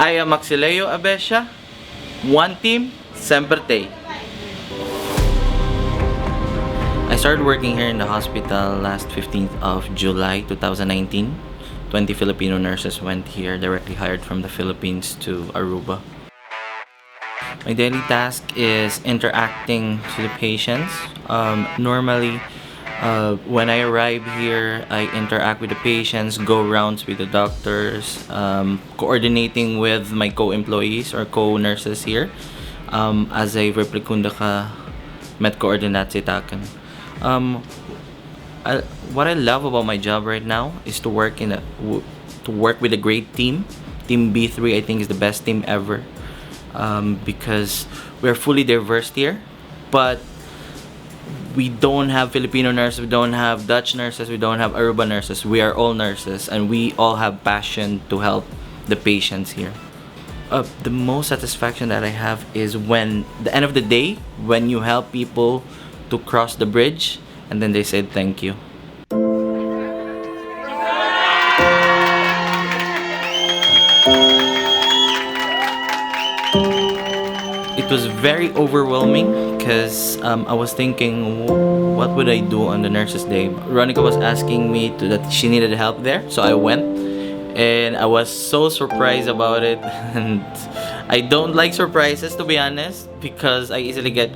I am Max Abecia. One team, sempre te. I started working here in the hospital last 15th of July 2019. 20 Filipino nurses went here, directly hired from the Philippines to Aruba. My daily task is interacting to the patients. Normally, when I arrive here, I interact with the patients, go rounds with the doctors, coordinating with my co-employees or co-nurses here. As a replikunda ka met coordinate sa takan. What I love about my job right now is to work with a great team. Team B3 I think is the best team ever, because we're fully diverse here, but we don't have Filipino nurses, we don't have Dutch nurses, we don't have Aruba nurses. We are all nurses and we all have passion to help the patients here. The most satisfaction that I have is when the end of the day, when you help people to cross the bridge and then they said thank you. It was very overwhelming because I was thinking, what would I do on the nurses day? Ronica was asking me that she needed help there, so I went and I was so surprised about it. And I don't like surprises, to be honest, because I easily get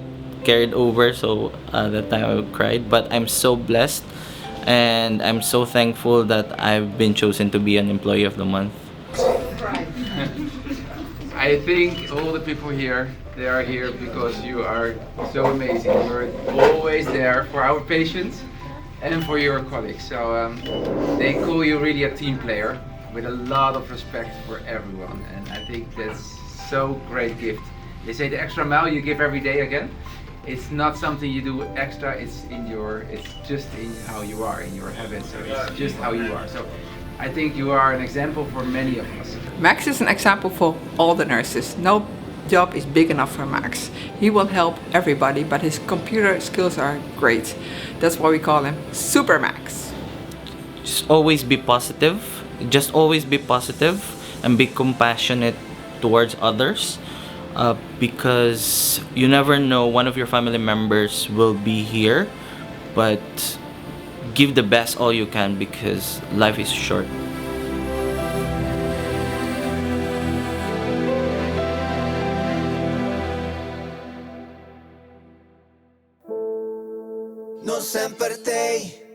carried over, so that time I cried. But I'm so blessed and I'm so thankful that I've been chosen to be an employee of the month. I think all the people here, they are here because you are so amazing. You're always there for our patients and for your colleagues. So they call you really a team player with a lot of respect for everyone. And I think that's so great gift. They say the extra mile you give every day again. It's not something you do extra, it's just in how you are, in your habits. So it's just how you are. So I think you are an example for many of us. Max is an example for all the nurses. No job is big enough for Max. He will help everybody, but his computer skills are great. That's why we call him Super Max. Just always be positive. Just always be positive and be compassionate towards others, because you never know, one of your family members will be here, but give the best all you can because life is short. No sempre te